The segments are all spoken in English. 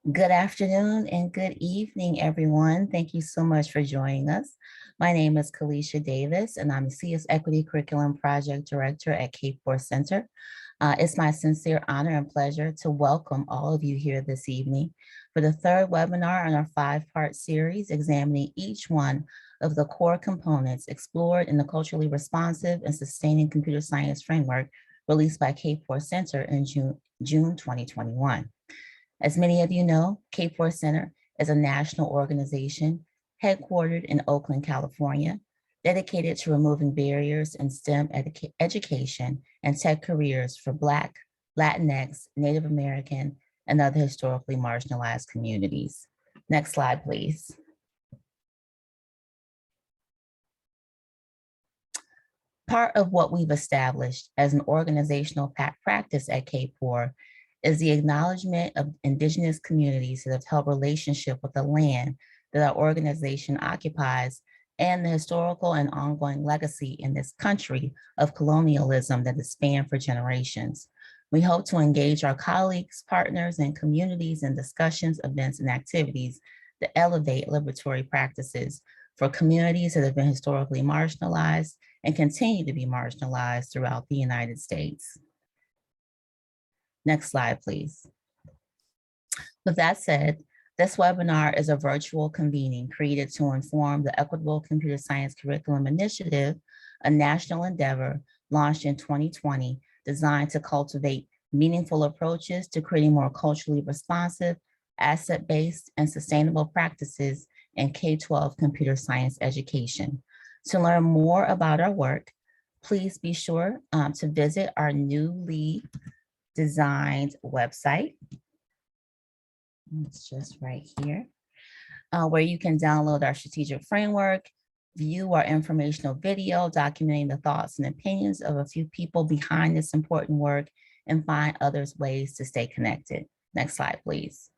Good afternoon and good evening, everyone. Thank you so much for joining us. My name is Kalisha Davis, and I'm CS Equity Curriculum Project Director at Cape Force Center. It's my sincere honor and pleasure to welcome all of you here this evening for the third webinar in our five-part series examining each one of the core components explored in the culturally responsive and sustaining computer science framework released by Cape Force Center in June 2021. As many of you know, Cape Force Center is a national organization headquartered in Oakland, California, dedicated to removing barriers in STEM education and tech careers for Black, Latinx, Native American, and other historically marginalized communities. Next slide, please. Part of what we've established as an organizational practice at Cape Force is the acknowledgement of Indigenous communities that have held relationship with the land that our organization occupies and the historical and ongoing legacy in this country of colonialism that has spanned for generations. We hope to engage our colleagues, partners, and communities in discussions, events, and activities that elevate liberatory practices for communities that have been historically marginalized and continue to be marginalized throughout the United States. Next slide, please. With that said, this webinar is a virtual convening created to inform the Equitable Computer Science Curriculum Initiative, a national endeavor launched in 2020, designed to cultivate meaningful approaches to creating more culturally responsive, asset-based, and sustainable practices in K-12 computer science education. To learn more about our work, please be sure to visit our newly designed website. It's just right here, where you can download our strategic framework, view our informational video documenting the thoughts and opinions of a few people behind this important work, and find others ways to stay connected. Next slide, please.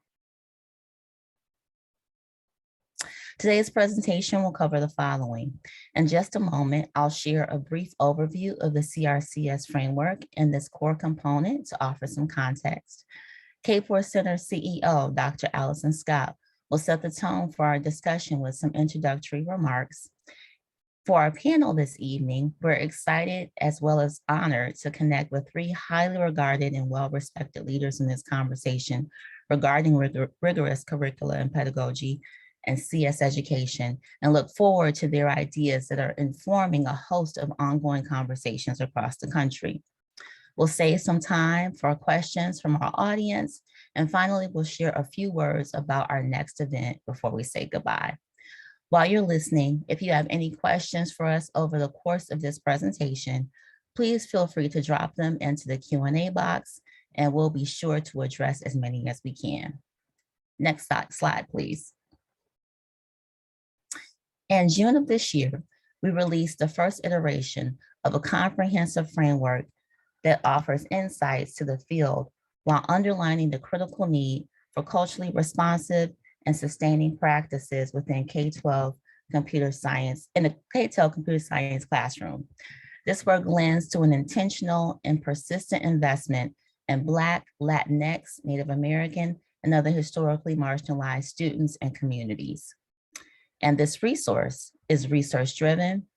Today's presentation will cover the following. In just a moment, I'll share a brief overview of the CRCS framework and this core component to offer some context. Cape Force Center CEO, Dr. Allison Scott, will set the tone for our discussion with some introductory remarks. For our panel this evening, we're excited as well as honored to connect with three highly regarded and well-respected leaders in this conversation regarding rigorous curricula and pedagogy and CS education, and look forward to their ideas that are informing a host of ongoing conversations across the country. We'll save some time for questions from our audience, and finally, we'll share a few words about our next event before we say goodbye. While you're listening, if you have any questions for us over the course of this presentation, please feel free to drop them into the Q&A box, and we'll be sure to address as many as we can. Next slide, please. In June of this year, we released the first iteration of a comprehensive framework that offers insights to the field while underlining the critical need for culturally responsive and sustaining practices within K-12 computer science in the K-12 computer science classroom. This work lends to an intentional and persistent investment in Black, Latinx, Native American, and other historically marginalized students and communities. And this resource is research-driven,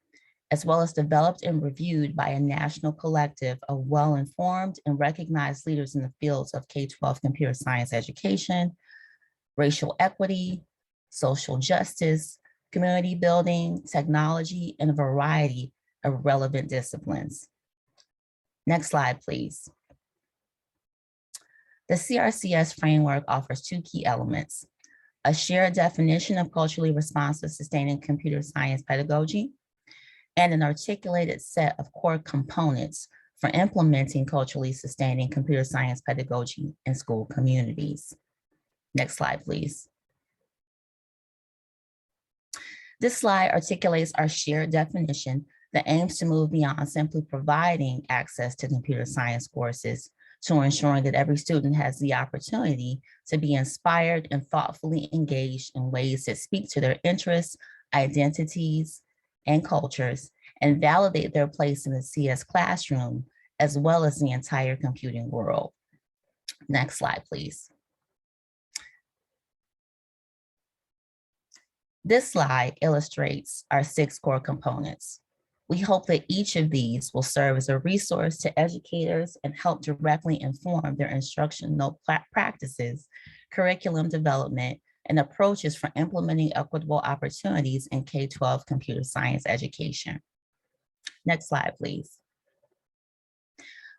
as well as developed and reviewed by a national collective of well-informed and recognized leaders in the fields of K-12 computer science education, racial equity, social justice, community building, technology, and a variety of relevant disciplines. Next slide, please. The CRCS framework offers two key elements: a shared definition of culturally responsive sustaining computer science pedagogy, and an articulated set of core components for implementing culturally sustaining computer science pedagogy in school communities. Next slide, please. This slide articulates our shared definition that aims to move beyond simply providing access to computer science courses to ensuring that every student has the opportunity to be inspired and thoughtfully engaged in ways that speak to their interests, identities, and cultures, and validate their place in the CS classroom, as well as the entire computing world. Next slide, please. This slide illustrates our 6 core components. We hope that each of these will serve as a resource to educators and help directly inform their instructional practices, curriculum development, and approaches for implementing equitable opportunities in K-12 computer science education. Next slide, please.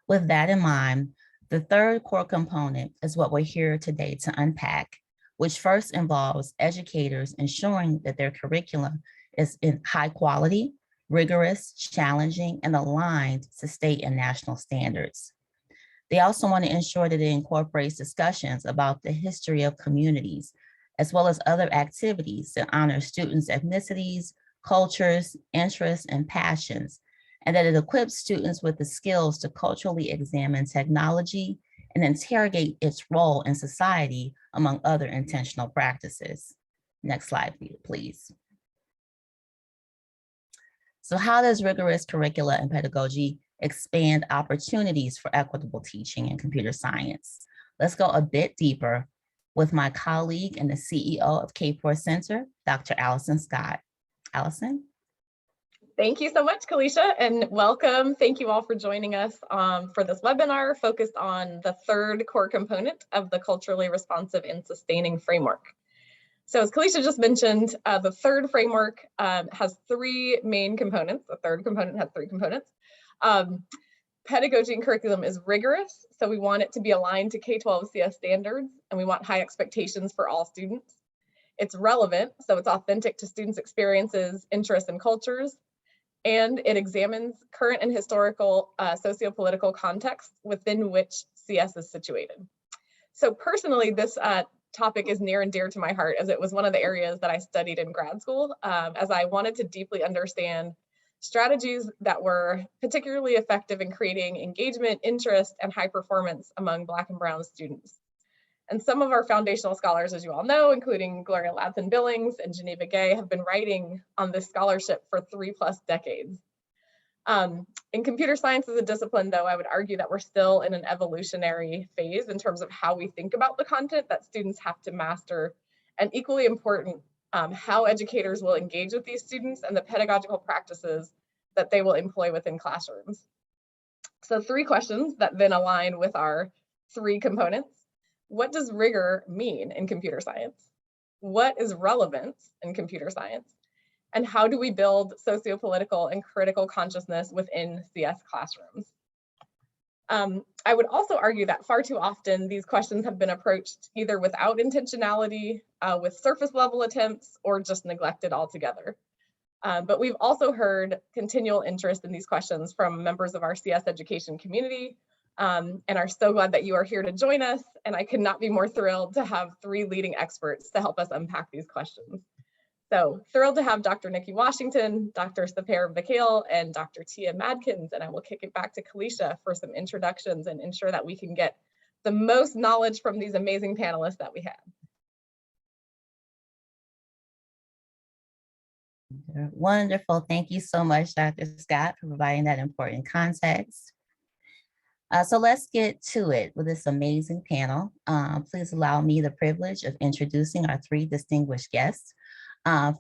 With that in mind, the third core component is what we're here today to unpack, which first involves educators ensuring that their curriculum is in high quality, rigorous, challenging, and aligned to state and national standards. They also want to ensure that it incorporates discussions about the history of communities, as well as other activities that honor students' ethnicities, cultures, interests, and passions, and that it equips students with the skills to culturally examine technology and interrogate its role in society, among other intentional practices. Next slide, please. So how does rigorous curricula and pedagogy expand opportunities for equitable teaching in computer science? Let's go a bit deeper with my colleague and the CEO of K4 Center, Dr. Allison Scott. Allison? Thank you so much, Kalisha, and welcome. Thank you all for joining us for this webinar focused on the third core component of the culturally responsive and sustaining framework. So as Kalisha just mentioned, the third framework has 3 main components. The third component has 3 components. Pedagogy and curriculum is rigorous, so we want it to be aligned to K-12 CS standards, and we want high expectations for all students. It's relevant, so it's authentic to students' experiences, interests, and cultures. And it examines current and historical socio-political context within which CS is situated. So personally, this topic is near and dear to my heart, as it was one of the areas that I studied in grad school, as I wanted to deeply understand strategies that were particularly effective in creating engagement, interest, and high performance among Black and Brown students. And some of our foundational scholars, as you all know, including Gloria Ladson-Billings and Geneva Gay, have been writing on this scholarship for 3+ decades. In computer science as a discipline, though, I would argue that we're still in an evolutionary phase in terms of how we think about the content that students have to master, and equally important, how educators will engage with these students and the pedagogical practices that they will employ within classrooms. So 3 questions that then align with our 3 components. What does rigor mean in computer science? What is relevance in computer science? And how do we build socio-political and critical consciousness within CS classrooms? I would also argue that far too often these questions have been approached either without intentionality, with surface level attempts, or just neglected altogether. But we've also heard continual interest in these questions from members of our CS education community, and are so glad that you are here to join us. And I could not be more thrilled to have 3 leading experts to help us unpack these questions. So thrilled to have Dr. Nikki Washington, Dr. Sapir Vakil, and Dr. Tia Madkins. And I will kick it back to Kalisha for some introductions and ensure that we can get the most knowledge from these amazing panelists that we have. Wonderful. Thank you so much, Dr. Scott, for providing that important context. So let's get to it with this amazing panel. Please allow me the privilege of introducing our 3 distinguished guests.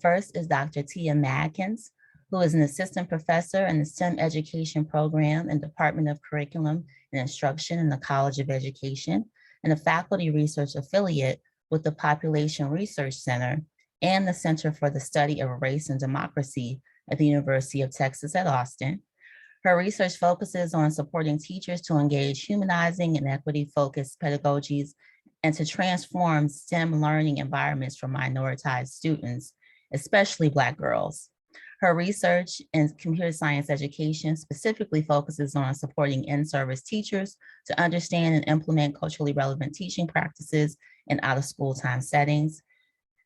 First is Dr. Tia Madkins, who is an assistant professor in the STEM education program and Department of Curriculum and Instruction in the College of Education, and a faculty research affiliate with the Population Research Center and the Center for the Study of Race and Democracy at the University of Texas at Austin. Her research focuses on supporting teachers to engage humanizing and equity-focused pedagogies and to transform STEM learning environments for minoritized students, especially Black girls. Her research in computer science education specifically focuses on supporting in-service teachers to understand and implement culturally relevant teaching practices in out-of-school time settings.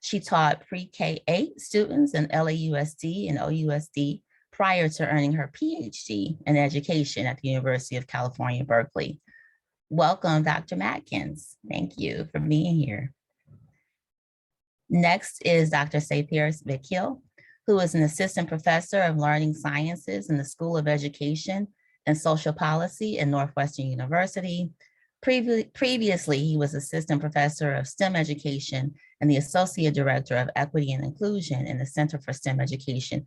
She taught pre-K-8 students in LAUSD and OUSD prior to earning her PhD in education at the University of California, Berkeley. Welcome, Dr. Madkins. Thank you for being here. Next is Dr. Sapir Vakil, who is an assistant professor of learning sciences in the School of Education and Social Policy at Northwestern University. Previously, he was assistant professor of STEM education and the associate director of equity and inclusion in the Center for STEM Education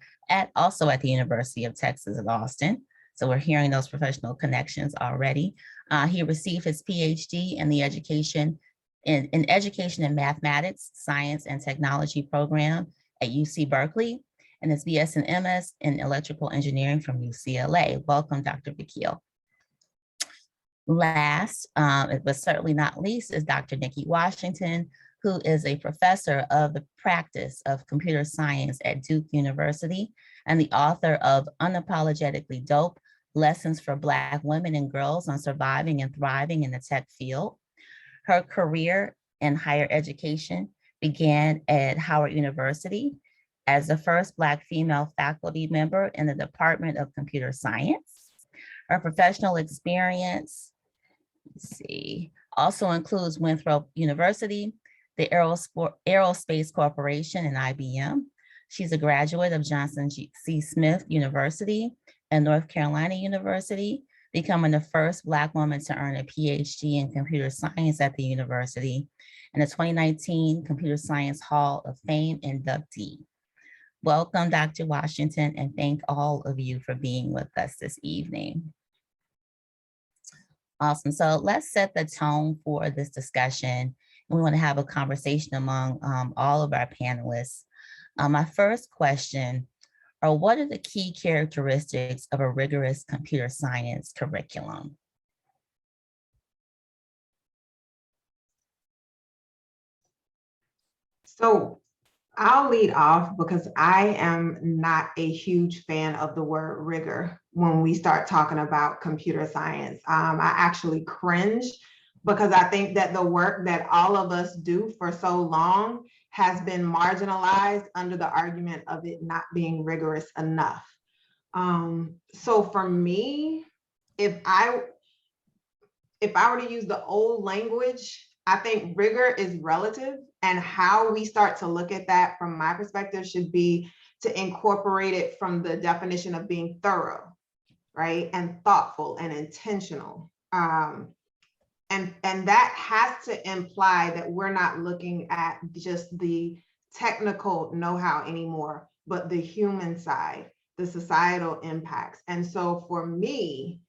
also at the University of Texas at Austin. So we're hearing those professional connections already. He received his PhD in the education and mathematics, science, and technology program at UC Berkeley, and his BS and MS in electrical engineering from UCLA. Welcome, Dr. Vick. Last, but certainly not least, is Dr. Nikki Washington, who is a professor of the practice of computer science at Duke University and the author of Unapologetically Dope: Lessons for Black Women and Girls on Surviving and Thriving in the Tech Field. Her career in higher education began at Howard University as the first Black female faculty member in the Department of Computer Science. Her professional experience, also includes Winthrop University, the Aerospace Corporation, and IBM. She's a graduate of Johnson C. Smith University and North Carolina University, becoming the first Black woman to earn a PhD in computer science at the university, and a 2019 Computer Science Hall of Fame inductee. Welcome, Dr. Washington, and thank all of you for being with us this evening. Awesome. So let's set the tone for this discussion. We want to have a conversation among all of our panelists. My first question are, what are the key characteristics of a rigorous computer science curriculum? So I'll lead off because I am not a huge fan of the word rigor when we start talking about computer science. I actually cringe because I think that the work that all of us do for so long has been marginalized under the argument of it not being rigorous enough. So for me, if I were to use the old language, I think rigor is relative, and how we start to look at that from my perspective should be to incorporate it from the definition of being thorough, right? And thoughtful and intentional. And that has to imply that we're not looking at just the technical know-how anymore, but the human side, the societal impacts. And so for me,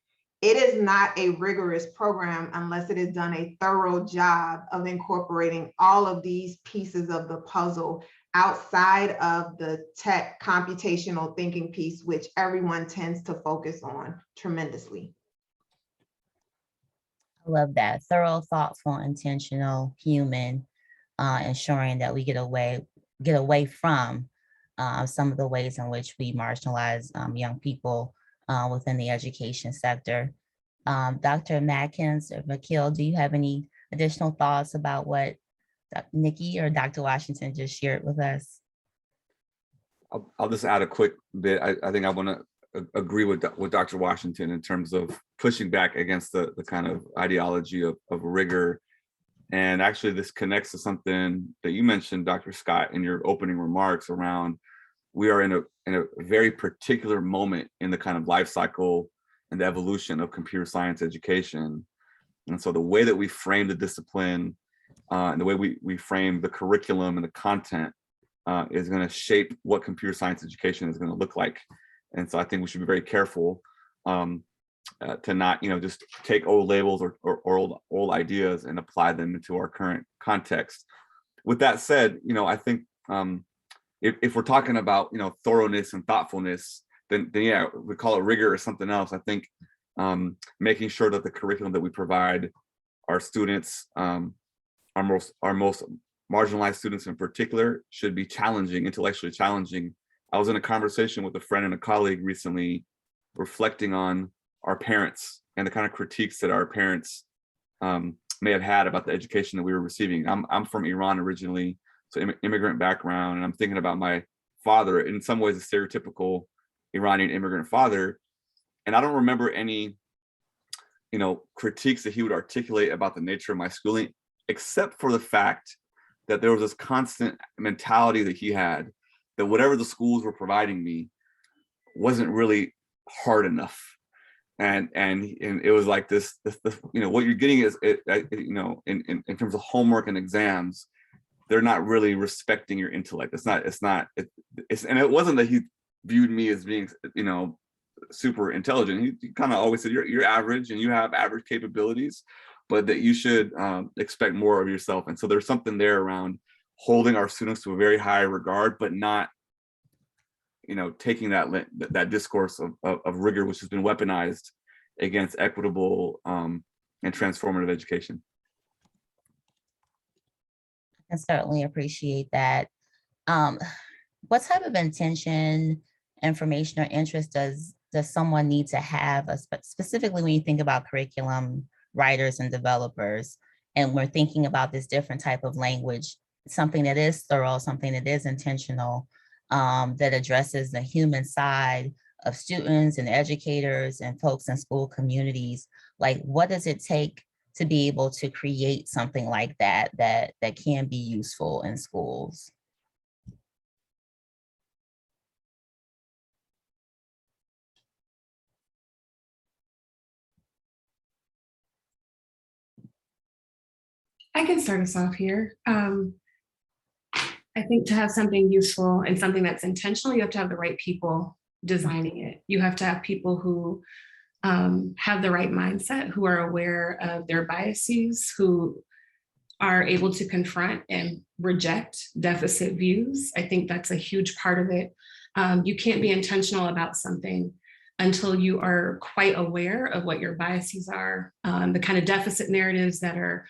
it is not a rigorous program unless it has done a thorough job of incorporating all of these pieces of the puzzle outside of the tech computational thinking piece, which everyone tends to focus on tremendously. I love that. Thorough, thoughtful, intentional, human, ensuring that we get away from some of the ways in which we marginalize young people within the education sector. Dr. Matkins or Vakil, do you have any additional thoughts about what Nikki or Dr. Washington just shared with us? I'll just add a quick bit. I think I want to agree with Dr. Washington in terms of pushing back against the kind of ideology of rigor. And actually this connects to something that you mentioned, Dr. Scott, in your opening remarks around we are in a very particular moment in the kind of life cycle and the evolution of computer science education. And so the way that we frame the discipline and the way we frame the curriculum and the content is going to shape what computer science education is going to look like. And so I think we should be very careful to not, just take old labels or old ideas and apply them into our current context. With that said, I think if we're talking about thoroughness and thoughtfulness, then yeah, we call it rigor or something else. I think making sure that the curriculum that we provide our students, our most marginalized students in particular, should be challenging, intellectually challenging. I was in a conversation with a friend and a colleague recently, reflecting on our parents and the kind of critiques that our parents may have had about the education that we were receiving. I'm from Iran originally, so immigrant background, and I'm thinking about my father, in some ways a stereotypical Iranian immigrant father, and I don't remember any critiques that he would articulate about the nature of my schooling, except for the fact that there was this constant mentality that he had that whatever the schools were providing me wasn't really hard enough. and it was like this, you know, what you're getting is, you know, in terms of homework and exams, they're not really respecting your intellect. It's and it wasn't that he viewed me as being, you know, super intelligent. He kind of always said, you're average and you have average capabilities, but that you should expect more of yourself. And so there's something there around holding our students to a very high regard, but not, you know, taking that discourse of rigor, which has been weaponized against equitable and transformative education. I certainly appreciate that. What type of intention, information, or interest does someone need to have, specifically when you think about curriculum writers and developers, and we're thinking about this different type of language, something that is thorough, something that is intentional, that addresses the human side of students and educators and folks in school communities? Like, what does it take to be able to create something like that can be useful in schools? I can start us off here. I think to have something useful and something that's intentional, you have to have the right people designing it. You have to have people who have the right mindset, who are aware of their biases, who are able to confront and reject deficit views. I think that's a huge part of it. You can't be intentional about something until you are quite aware of what your biases are, the kind of deficit narratives that are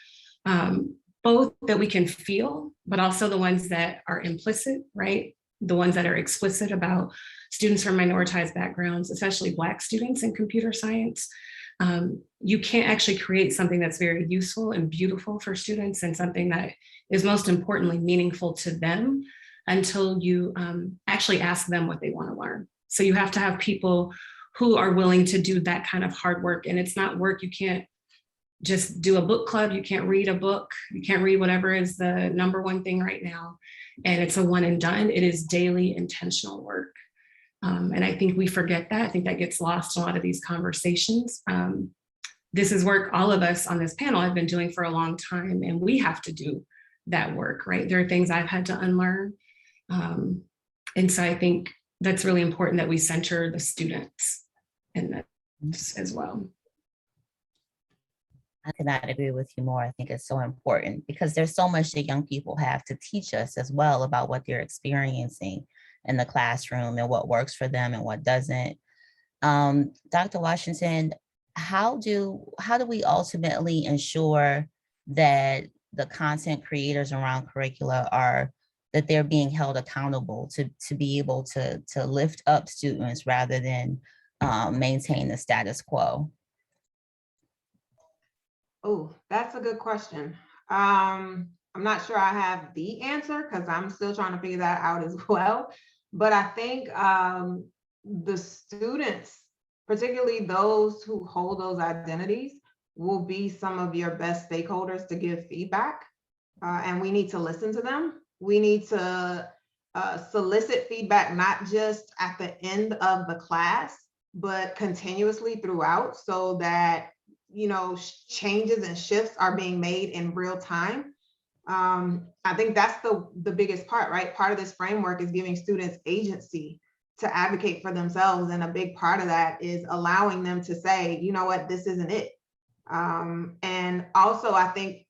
both that we can feel, but also the ones that are implicit, right? The ones that are explicit about students from minoritized backgrounds, especially Black students in computer science. You can't actually create something that's very useful and beautiful for students and something that is most importantly meaningful to them until you actually ask them what they want to learn. So you have to have people who are willing to do that kind of hard work. And it's not work. You can't just do a book club. You can't read a book. You can't read whatever is the #1 thing right now. And it's a one and done. It is daily intentional work. And I think we forget that. I think that gets lost in a lot of these conversations. This is work all of us on this panel have been doing for a long time, and we have to do that work, right? There are things I've had to unlearn. And so I think that's really important that we center the students in this as well. I could not agree with you more. I think it's so important because there's so much that young people have to teach us as well about what they're experiencing in the classroom and what works for them and what doesn't. Dr. Washington, how do we ultimately ensure that the content creators around curricula that they're being held accountable to be able to lift up students rather than maintain the status quo? Oh, that's a good question. I'm not sure I have the answer because I'm still trying to figure that out as well. But I think the students, particularly those who hold those identities, will be some of your best stakeholders to give feedback. And we need to listen to them. We need to solicit feedback, not just at the end of the class, but continuously throughout, so that changes and shifts are being made in real time. I think that's the biggest part, right? Part of this framework is giving students agency to advocate for themselves. And a big part of that is allowing them to say, you know what, this isn't it. And also, I think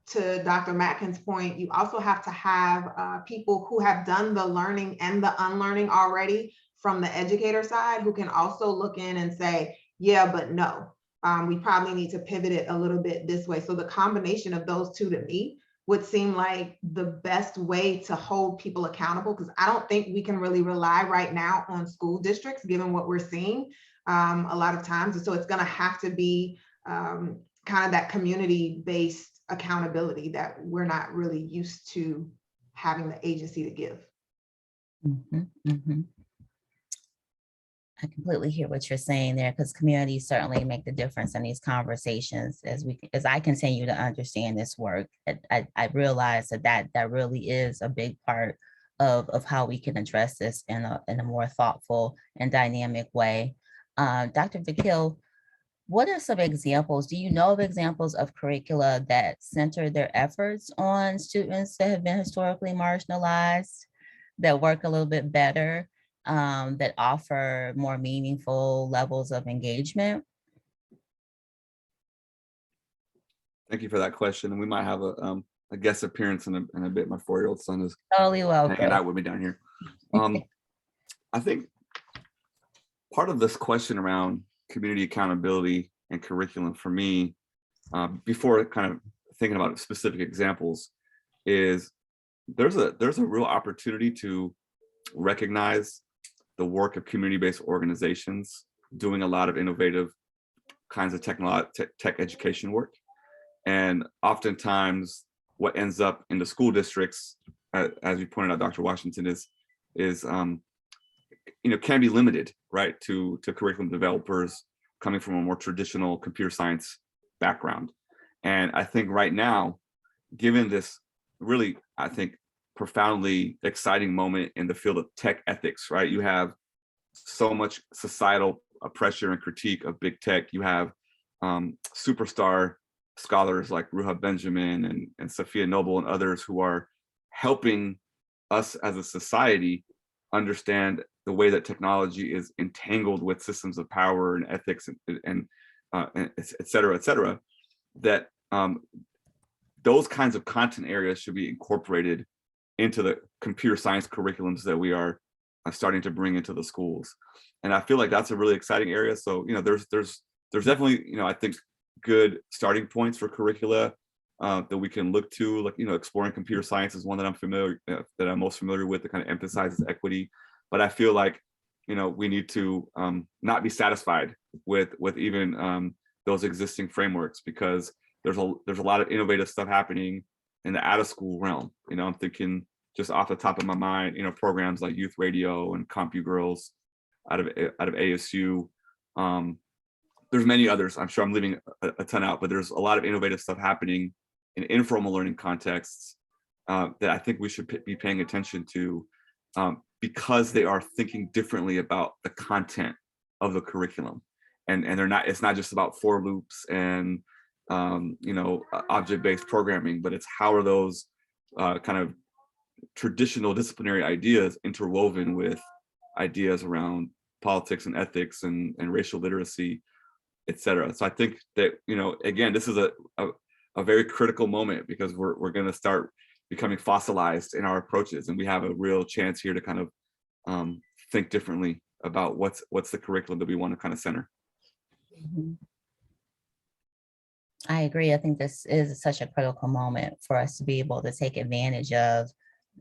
to Dr. Matkin's point, you also have to have people who have done the learning and the unlearning already from the educator side, who can also look in and say, yeah, but no. We probably need to pivot it a little bit this way. So the combination of those two to me would seem like the best way to hold people accountable, because I don't think we can really rely right now on school districts, given what we're seeing a lot of times. And so it's going to have to be kind of that community-based accountability that we're not really used to having the agency to give. Mm-hmm, mm-hmm. I completely hear what you're saying there, because communities certainly make the difference in these conversations. As I continue to understand this work, I realize that really is a big part of how we can address this in a more thoughtful and dynamic way. Dr. Vick, What are some examples? Do you know of examples of curricula that center their efforts on students that have been historically marginalized, that work a little bit better, that offer more meaningful levels of engagement? Thank you for that question. And we might have a guest appearance in a bit. My 4-year-old son is Totally hanging welcome. out with me down here. I think part of this question around community accountability and curriculum for me, before kind of thinking about specific examples, is there's a real opportunity to recognize the work of community-based organizations doing a lot of innovative kinds of tech education work. And oftentimes what ends up in the school districts, as you pointed out, Dr. Washington, is can be limited, right, to curriculum developers coming from a more traditional computer science background. And I think right now, given this really, I think, profoundly exciting moment in the field of tech ethics, right? You have so much societal pressure and critique of big tech. You have superstar scholars like Ruha Benjamin and Sophia Noble and others who are helping us as a society understand the way that technology is entangled with systems of power and ethics and et cetera, that those kinds of content areas should be incorporated into the computer science curriculums that we are starting to bring into the schools. And I feel like that's a really exciting area. So, there's definitely, I think, good starting points for curricula that we can look to, like, exploring computer science is one that I'm most familiar with, that kind of emphasizes equity. But I feel like, we need to not be satisfied with even those existing frameworks, because there's a lot of innovative stuff happening in the out of school realm. I'm thinking just off the top of my mind, programs like Youth Radio and CompuGirls out of ASU. There's many others. I'm sure I'm leaving a ton out, but there's a lot of innovative stuff happening in informal learning contexts that I think we should be paying attention to, because they are thinking differently about the content of the curriculum, and it's not just about for loops and object-based programming, but it's how are those kind of traditional disciplinary ideas interwoven with ideas around politics and ethics and racial literacy, et cetera. So I think that, again, this is a very critical moment, because we're going to start becoming fossilized in our approaches, and we have a real chance here to kind of think differently about what's the curriculum that we want to kind of center. Mm-hmm. I agree. I think this is such a critical moment for us to be able to take advantage of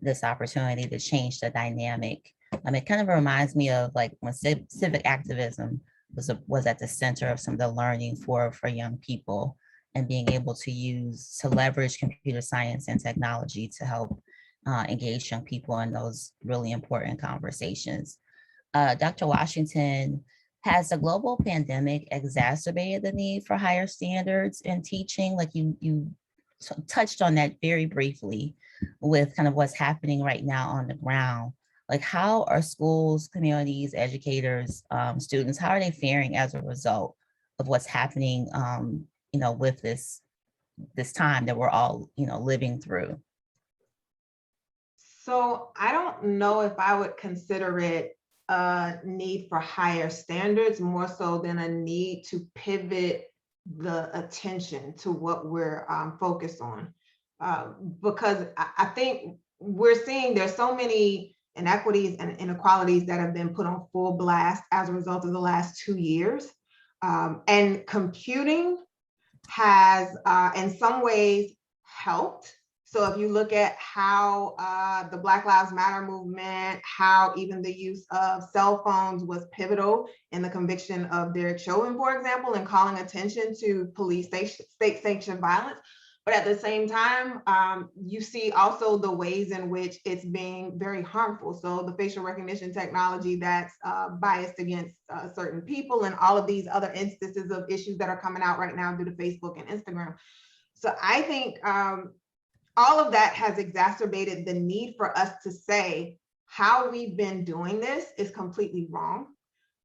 this opportunity to change the dynamic. It kind of reminds me of like when civic activism was at the center of some of the learning for young people, and being able to leverage computer science and technology to help engage young people in those really important conversations. Dr. Washington, has the global pandemic exacerbated the need for higher standards in teaching? Like you touched on that very briefly with kind of what's happening right now on the ground. Like, how are schools, communities, educators, students, how are they faring as a result of what's happening, with this time that we're all, living through? So I don't know if I would consider it a need for higher standards, more so than a need to pivot the attention to what we're focused on. Because I think we're seeing there's so many inequities and inequalities that have been put on full blast as a result of the last 2 years. And computing has in some ways helped. So if you look at how the Black Lives Matter movement, how even the use of cell phones was pivotal in the conviction of Derek Chauvin, for example, and calling attention to police state-sanctioned violence. But at the same time, you see also the ways in which it's being very harmful. So the facial recognition technology that's biased against certain people, and all of these other instances of issues that are coming out right now due to Facebook and Instagram. So I think all of that has exacerbated the need for us to say how we've been doing this is completely wrong.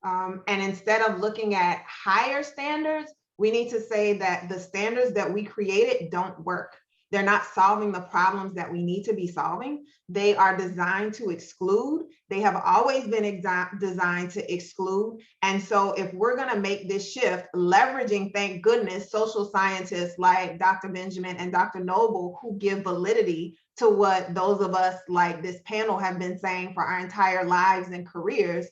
And instead of looking at higher standards, we need to say that the standards that we created don't work. They're not solving the problems that we need to be solving. They are designed to exclude. They have always been designed to exclude. And so if we're going to make this shift, leveraging, thank goodness, social scientists like Dr. Benjamin and Dr. Noble, who give validity to what those of us like this panel have been saying for our entire lives and careers,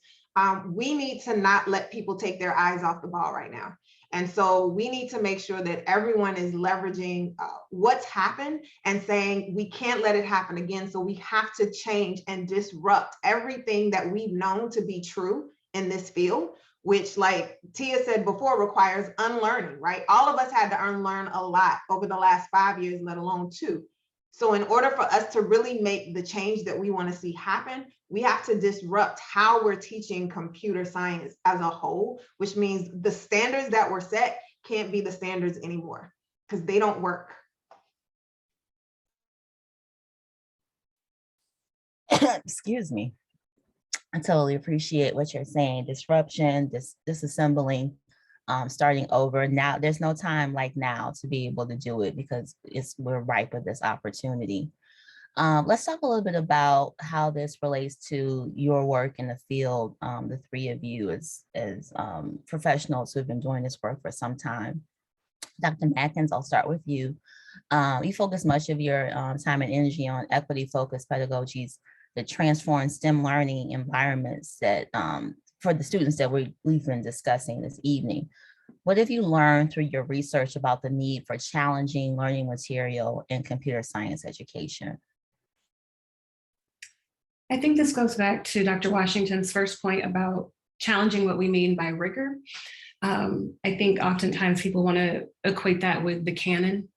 we need to not let people take their eyes off the ball right now. And so we need to make sure that everyone is leveraging what's happened and saying, we can't let it happen again. So we have to change and disrupt everything that we've known to be true in this field, which, like Tia said before, requires unlearning, right? All of us had to unlearn a lot over the last 5 years, let alone 2. So in order for us to really make the change that we want to see happen, we have to disrupt how we're teaching computer science as a whole, which means the standards that were set can't be the standards anymore because they don't work. Excuse me. I totally appreciate what you're saying. Disruption, disassembling, starting over. Now, there's no time like now to be able to do it because we're ripe with this opportunity. Let's talk a little bit about how this relates to your work in the field, the three of you as professionals who've been doing this work for some time. Dr. Matkins, I'll start with you. You focus much of your time and energy on equity-focused pedagogies that transform STEM learning environments that for the students that we've been discussing this evening. What have you learned through your research about the need for challenging learning material in computer science education? I think this goes back to Dr. Washington's first point about challenging what we mean by rigor. I think oftentimes people want to equate that with the canon.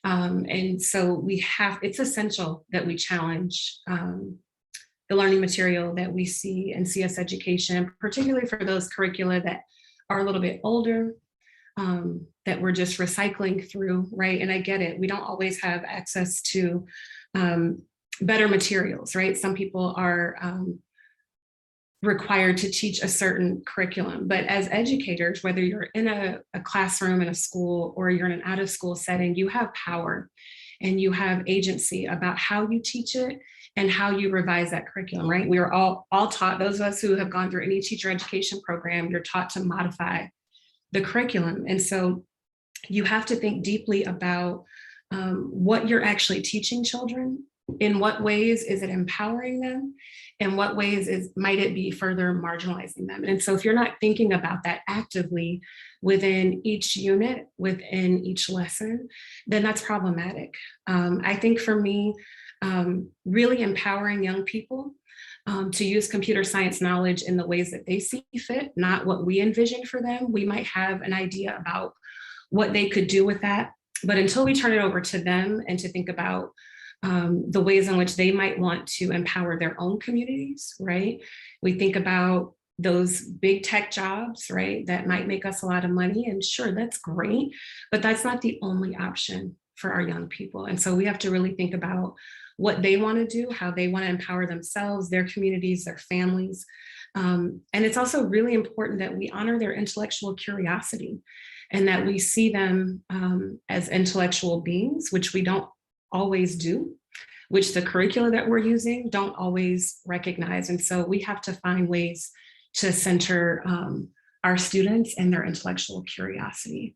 And so it's essential that we challenge the learning material that we see in CS education, particularly for those curricula that are a little bit older, that we're just recycling through, right? And I get it, we don't always have access to better materials, right? Some people are required to teach a certain curriculum, but as educators, whether you're in a classroom in a school or you're in an out of school setting, you have power and you have agency about how you teach it and how you revise that curriculum, right? We are all taught, those of us who have gone through any teacher education program, you're taught to modify the curriculum. And so you have to think deeply about what you're actually teaching children. In what ways is it empowering them? In what ways might it be further marginalizing them? And so if you're not thinking about that actively within each unit, within each lesson, then that's problematic. I think for me, really empowering young people to use computer science knowledge in the ways that they see fit, not what we envision for them. We might have an idea about what they could do with that, but until we turn it over to them and to think about the ways in which they might want to empower their own communities, right? We think about those big tech jobs, right? That might make us a lot of money, and sure, that's great, but that's not the only option for our young people. And so we have to really think about what they want to do, how they want to empower themselves, their communities, their families. And it's also really important that we honor their intellectual curiosity and that we see them as intellectual beings, which we don't always do, which the curricula that we're using don't always recognize. And so we have to find ways to center our students and their intellectual curiosity.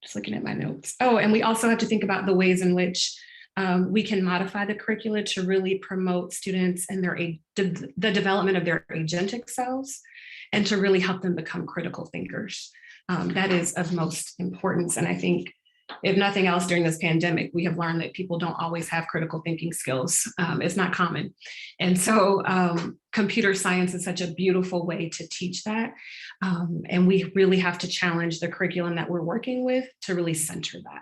Just looking at my notes. Oh, and we also have to think about the ways in which we can modify the curricula to really promote students and the development of their agentic selves and to really help them become critical thinkers. That is of most importance. And I think if nothing else during this pandemic, we have learned that people don't always have critical thinking skills. It's not common. And so computer science is such a beautiful way to teach that. And we really have to challenge the curriculum that we're working with to really center that.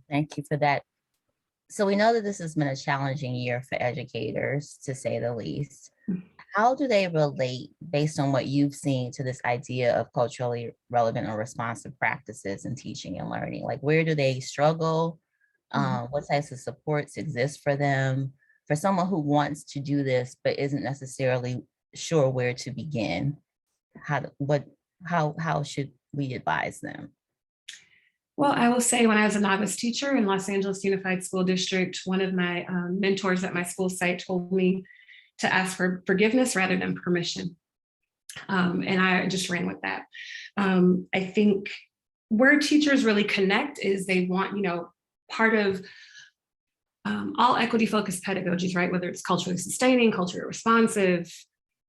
Thank you for that. So we know that this has been a challenging year for educators, to say the least. How do they relate, based on what you've seen, to this idea of culturally relevant or responsive practices in teaching and learning? Like, where do they struggle? What types of supports exist for them? for someone who wants to do this but isn't necessarily sure where to begin? How should we advise them? Well, I will say when I was a novice teacher in Los Angeles Unified School District, one of my mentors at my school site told me to ask for forgiveness rather than permission. And I just ran with that. I think where teachers really connect is they want, part of all equity focused pedagogies, right? Whether it's culturally sustaining, culturally responsive,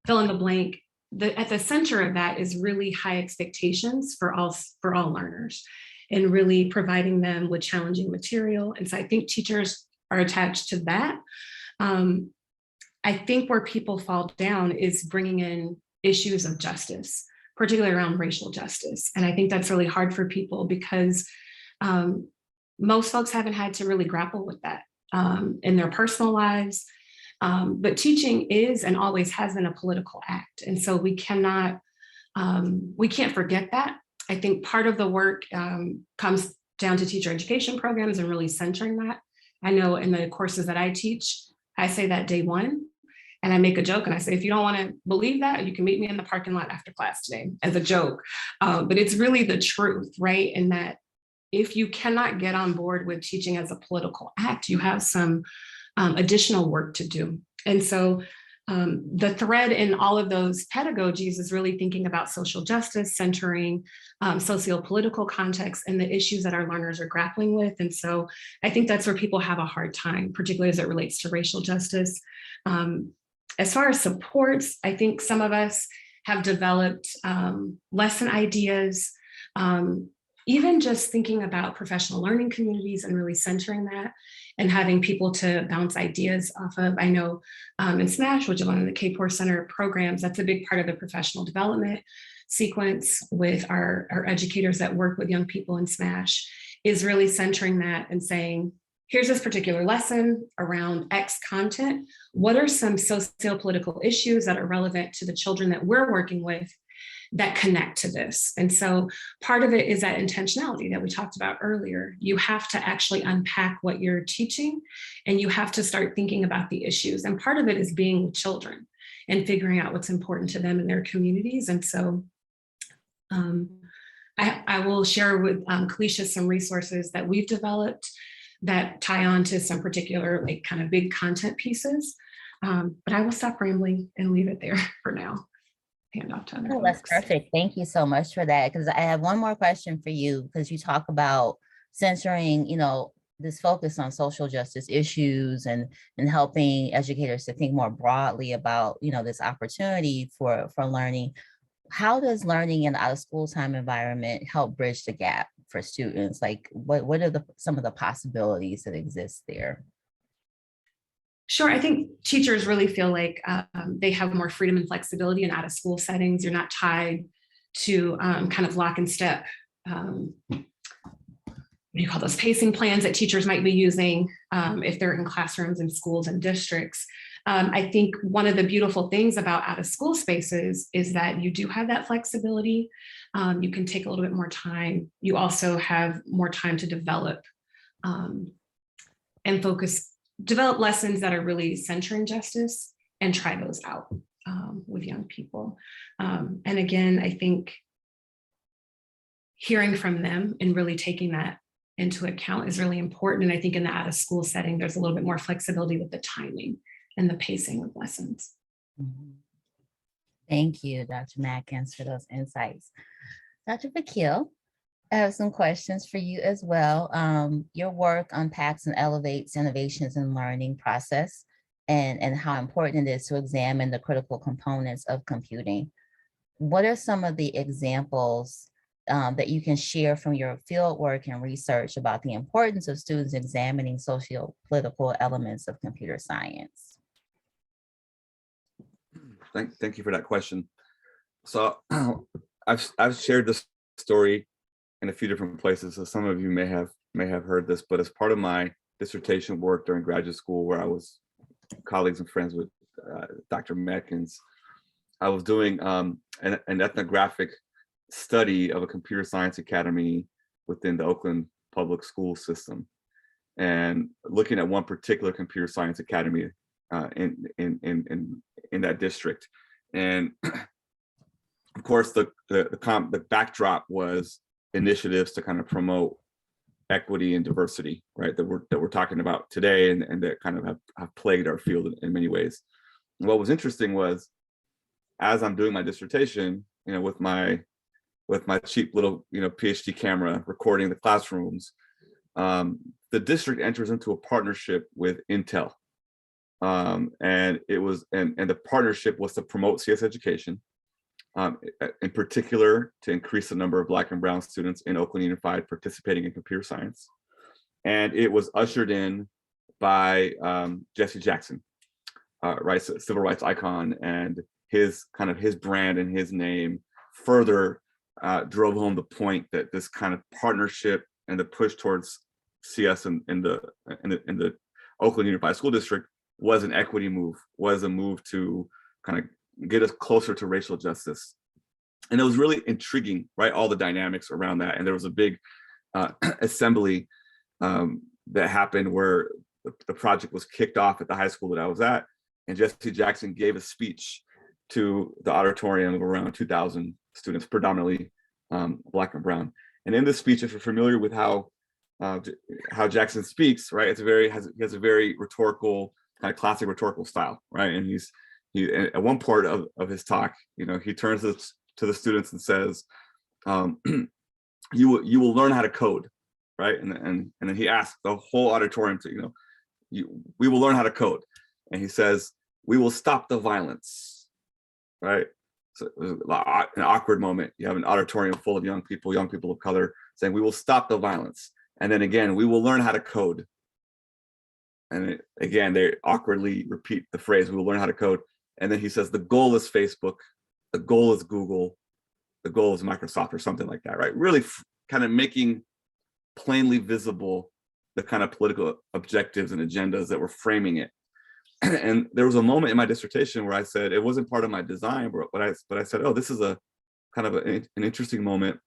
fill in the blank, at the center of that is really high expectations for all learners and really providing them with challenging material. And so I think teachers are attached to that. I think where people fall down is bringing in issues of justice, particularly around racial justice. And I think that's really hard for people because most folks haven't had to really grapple with that in their personal lives. But teaching is and always has been a political act. And so we can't forget that. I think part of the work comes down to teacher education programs and really centering that. I know in the courses that I teach, I say that day one, and I make a joke and I say, if you don't want to believe that, you can meet me in the parking lot after class today, as a joke. But it's really the truth, right? And that if you cannot get on board with teaching as a political act, you have some additional work to do. And so the thread in all of those pedagogies is really thinking about social justice, centering socio-political context and the issues that our learners are grappling with. And so I think that's where people have a hard time, particularly as it relates to racial justice. As far as supports, I think some of us have developed lesson ideas, even just thinking about professional learning communities and really centering that and having people to bounce ideas off of. I know in SMASH, which is one of the K-4 Center programs, that's a big part of the professional development sequence with our educators that work with young people in SMASH, is really centering that and saying, here's this particular lesson around X content. What are some socio-political issues that are relevant to the children that we're working with that connect to this? And so part of it is that intentionality that we talked about earlier. You have to actually unpack what you're teaching and you have to start thinking about the issues. And part of it is being with children and figuring out what's important to them in their communities. And so I will share with Kalisha some resources that we've developed that tie on to some particular like kind of big content pieces. But I will stop rambling and leave it there for now. Hand off to other folks. That's perfect. Thank you so much for that. Because I have one more question for you, because you talk about censoring, this focus on social justice issues and helping educators to think more broadly about, this opportunity for learning. How does learning in the out of school time environment help bridge the gap for students? Like what are some of the possibilities that exist there? Sure. I think teachers really feel like they have more freedom and flexibility in out of school settings. You're not tied to kind of lock and step, what do you call those, pacing plans that teachers might be using if they're in classrooms and schools and districts. I think one of the beautiful things about out of school spaces is that you do have that flexibility. You can take a little bit more time. You also have more time to develop and develop lessons that are really centering justice and try those out with young people. And again, I think hearing from them and really taking that into account is really important. And I think in the out of school setting, there's a little bit more flexibility with the timing and the pacing of lessons. Thank you, Dr. Matkins, for those insights. Dr. Vakil, I have some questions for you as well. Your work unpacks and elevates innovations in learning process and how important it is to examine the critical components of computing. What are some of the examples that you can share from your field work and research about the importance of students examining socio-political elements of computer science? Thank you for that question. So I've shared this story in a few different places, so some of you may have heard this, but as part of my dissertation work during graduate school, where I was colleagues and friends with Dr. Matkins, I was doing an ethnographic study of a computer science academy within the Oakland public school system, and looking at one particular computer science academy in that district. And of course, the backdrop was initiatives to kind of promote equity and diversity, right? That we're talking about today, and that kind of have plagued our field in many ways. And what was interesting was, as I'm doing my dissertation, with my cheap little PhD camera recording the classrooms, the district enters into a partnership with Intel, and the partnership was to promote CS education, in particular to increase the number of Black and Brown students in Oakland Unified participating in computer science. And it was ushered in by Jesse Jackson, right, civil rights icon, and his brand and his name further drove home the point that this kind of partnership and the push towards CS in the Oakland Unified School District was an equity move, was a move to kind of get us closer to racial justice. And it was really intriguing, right? All the dynamics around that. And there was a big assembly that happened where the project was kicked off at the high school that I was at. And Jesse Jackson gave a speech to the auditorium of around 2,000 students, predominantly Black and Brown. And in this speech, if you're familiar with how Jackson speaks, right, he has a very rhetorical, kind of classic rhetorical style, right? And he at one part of his talk, he turns to the students and says, you will learn how to code, right? And then he asks the whole auditorium to, we will learn how to code. And he says, we will stop the violence, right? So it was an awkward moment. You have an auditorium full of young people of color saying, we will stop the violence. And then again, we will learn how to code. And again, they awkwardly repeat the phrase, we will learn how to code. And then he says, the goal is Facebook, the goal is Google, the goal is Microsoft, or something like that, right? Really kind of making plainly visible the kind of political objectives and agendas that were framing it. And there was a moment in my dissertation where I said, it wasn't part of my design, but I said, oh, this is a kind of an interesting moment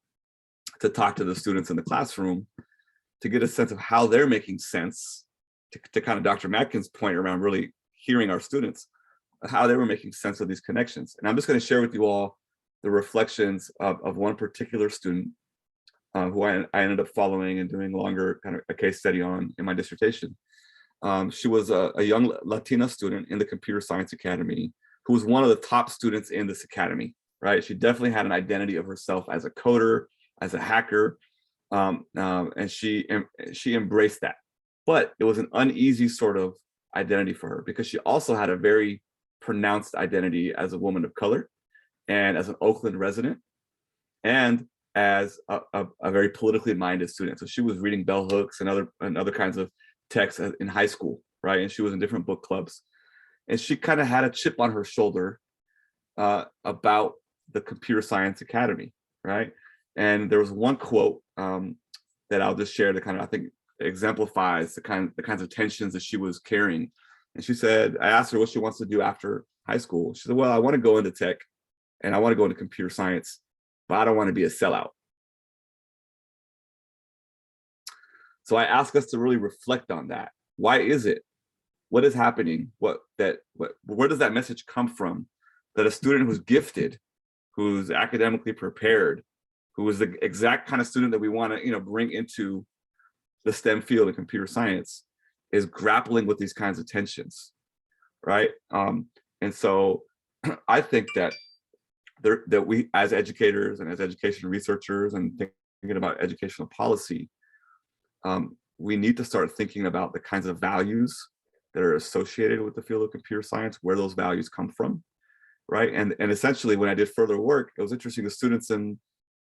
to talk to the students in the classroom to get a sense of how they're making sense, to kind of Dr. Matkin's point around really hearing our students, how they were making sense of these connections. And I'm just going to share with you all the reflections of one particular student who I ended up following and doing longer kind of a case study on in my dissertation. She was a young Latina student in the Computer Science Academy who was one of the top students in this academy, right? She definitely had an identity of herself as a coder, as a hacker, and she embraced that. But it was an uneasy sort of identity for her because she also had a very pronounced identity as a woman of color and as an Oakland resident and as a very politically minded student. So she was reading bell hooks and other kinds of texts in high school, right? And she was in different book clubs. And she kind of had a chip on her shoulder about the Computer Science Academy, right? And there was one quote that I'll just share that kind of, I think, exemplifies the kinds of tensions that she was carrying. And she said, I asked her what she wants to do after high school. She said, well, I want to go into tech and I want to go into computer science, but I don't want to be a sellout. So I ask us to really reflect on that. Why is it? What is happening? Where does that message come from? That a student who's gifted, who's academically prepared, who is the exact kind of student that we want to, bring into the STEM field of computer science, is grappling with these kinds of tensions, right? And so I think that we, as educators and as education researchers and thinking about educational policy, we need to start thinking about the kinds of values that are associated with the field of computer science, where those values come from, right? And essentially, when I did further work, it was interesting. The students in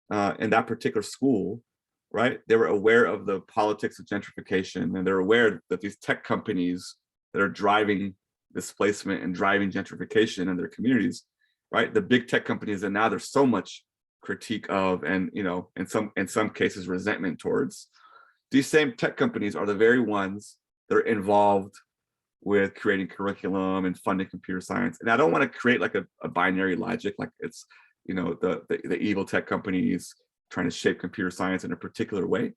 that particular school, right, they were aware of the politics of gentrification, and they're aware that these tech companies that are driving displacement and driving gentrification in their communities, right, the big tech companies that now there's so much critique of, and in some cases resentment towards, these same tech companies are the very ones that are involved with creating curriculum and funding computer science. And I don't want to create like a binary logic, like it's the evil tech companies trying to shape computer science in a particular way,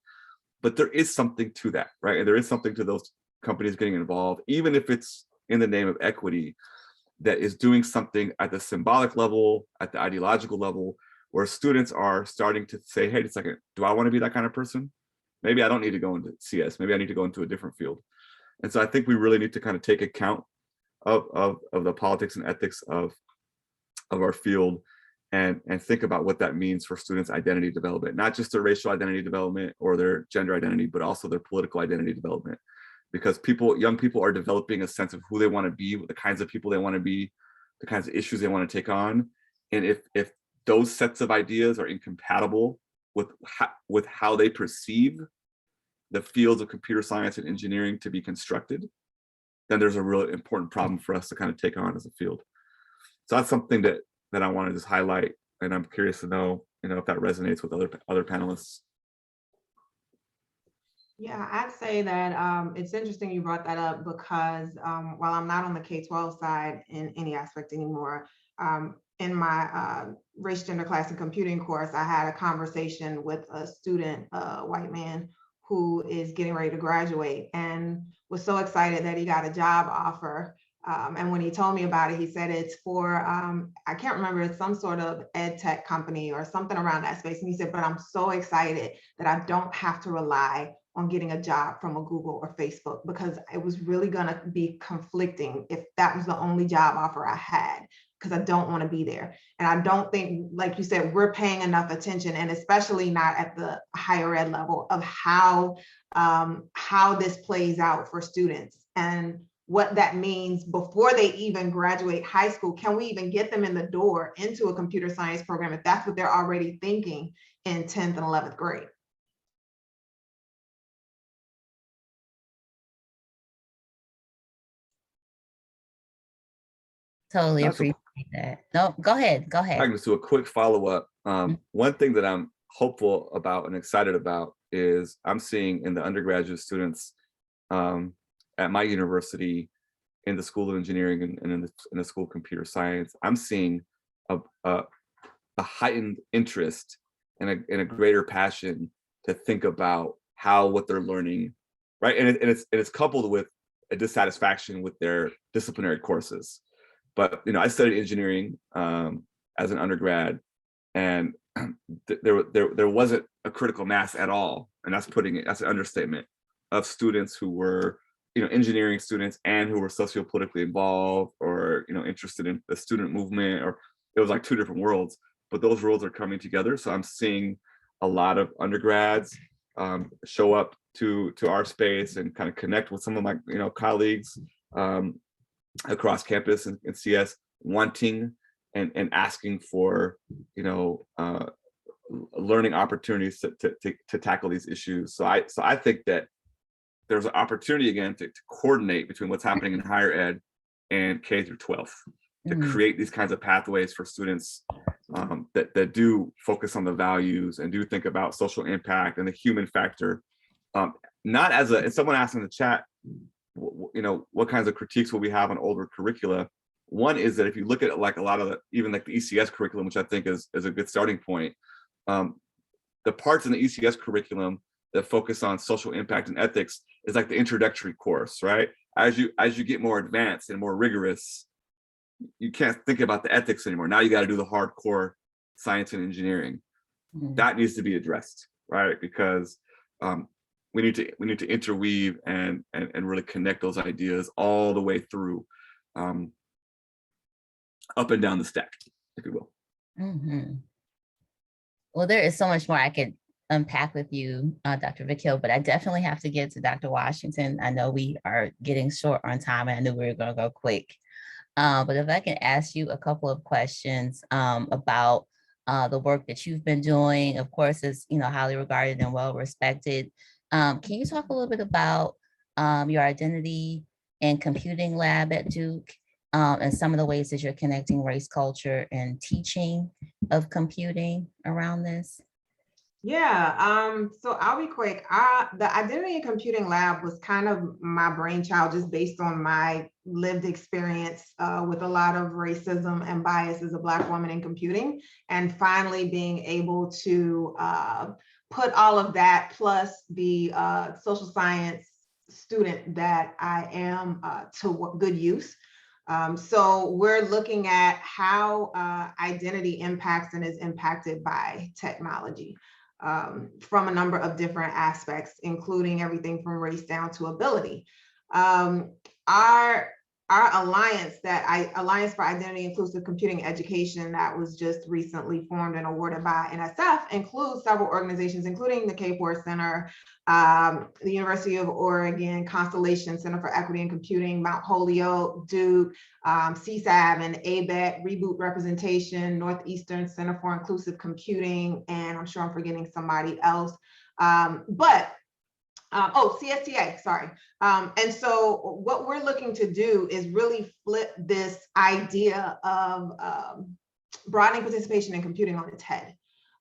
but there is something to that, right? And there is something to those companies getting involved, even if it's in the name of equity that is doing something at the symbolic level, at the ideological level, where students are starting to say, hey, it's like, do I want to be that kind of person? Maybe I don't need to go into CS. Maybe I need to go into a different field. And so I think we really need to kind of take account of the politics and ethics of our field and think about what that means for students' identity development, not just their racial identity development or their gender identity, but also their political identity development. Because young people are developing a sense of who they want to be, the kinds of people they want to be, the kinds of issues they want to take on. And if those sets of ideas are incompatible with how they perceive the fields of computer science and engineering to be constructed, then there's a really important problem for us to kind of take on as a field. So that's something that I want to just highlight, and I'm curious to know, if that resonates with other panelists. Yeah, I'd say that it's interesting you brought that up because while I'm not on the K-12 side in any aspect anymore, in my race, gender, class, and computing course, I had a conversation with a student, a white man, who is getting ready to graduate and was so excited that he got a job offer. And when he told me about it, he said it's for, I can't remember, it's some sort of ed tech company or something around that space. And he said, but I'm so excited that I don't have to rely on getting a job from a Google or Facebook, because it was really gonna be conflicting if that was the only job offer I had, because I don't want to be there. And I don't think, like you said, we're paying enough attention, and especially not at the higher ed level, of how this plays out for students and what that means before they even graduate high school. Can we even get them in the door into a computer science program if that's what they're already thinking in 10th and 11th grade? Totally appreciate that. No, go ahead. I can just do a quick follow-up. One thing that I'm hopeful about and excited about is I'm seeing in the undergraduate students at my university, in the School of Engineering and in the School of Computer Science, I'm seeing a heightened interest and a greater passion to think about how what they're learning, right? And it's coupled with a dissatisfaction with their disciplinary courses. But I studied engineering as an undergrad, and there wasn't a critical mass at all, and that's an understatement, of students who were engineering students and who were sociopolitically involved or interested in the student movement, or it was like two different worlds. But those worlds are coming together. So I'm seeing a lot of undergrads show up to our space and kind of connect with some of my colleagues across campus and CS, wanting and asking for learning opportunities to tackle these issues. So I think that there's an opportunity again to coordinate between what's happening in higher ed and K through 12 to create these kinds of pathways for students that do focus on the values and do think about social impact and the human factor. Not as and someone asked in the chat, what kinds of critiques will we have on older curricula? One is that if you look at like a lot of even like the ECS curriculum, which I think is a good starting point, the parts in the ECS curriculum that focus on social impact and ethics is like the introductory course, right? As you get more advanced and more rigorous, you can't think about the ethics anymore. Now you got to do the hardcore science and engineering. That needs to be addressed, right? Because we need to interweave and really connect those ideas all the way through, up and down the stack, if you will. Well, there is so much more I could unpack with you, Dr. Vick, but I definitely have to get to Dr. Washington. I know we are getting short on time, and I knew we were going to go quick. But if I can ask you a couple of questions about the work that you've been doing, of course, is highly regarded and well respected. Can you talk a little bit about your identity and computing lab at Duke, and some of the ways that you're connecting race, culture, and teaching of computing around this? Yeah, so I'll be quick. The Identity and Computing Lab was kind of my brainchild, just based on my lived experience with a lot of racism and bias as a Black woman in computing, and finally being able to put all of that plus the social science student that I am to good use. So we're looking at how identity impacts and is impacted by technology from a number of different aspects, including everything from race down to ability. Our alliance, Alliance for Identity Inclusive Computing Education, that was just recently formed and awarded by NSF, includes several organizations, including the K4 Center, the University of Oregon, Constellation Center for Equity and Computing, Mount Holyoke, Duke, CSAB and ABET, Reboot Representation, Northeastern Center for Inclusive Computing, and I'm sure I'm forgetting somebody else. CSTA, sorry. And so what we're looking to do is really flip this idea of broadening participation in computing on its head.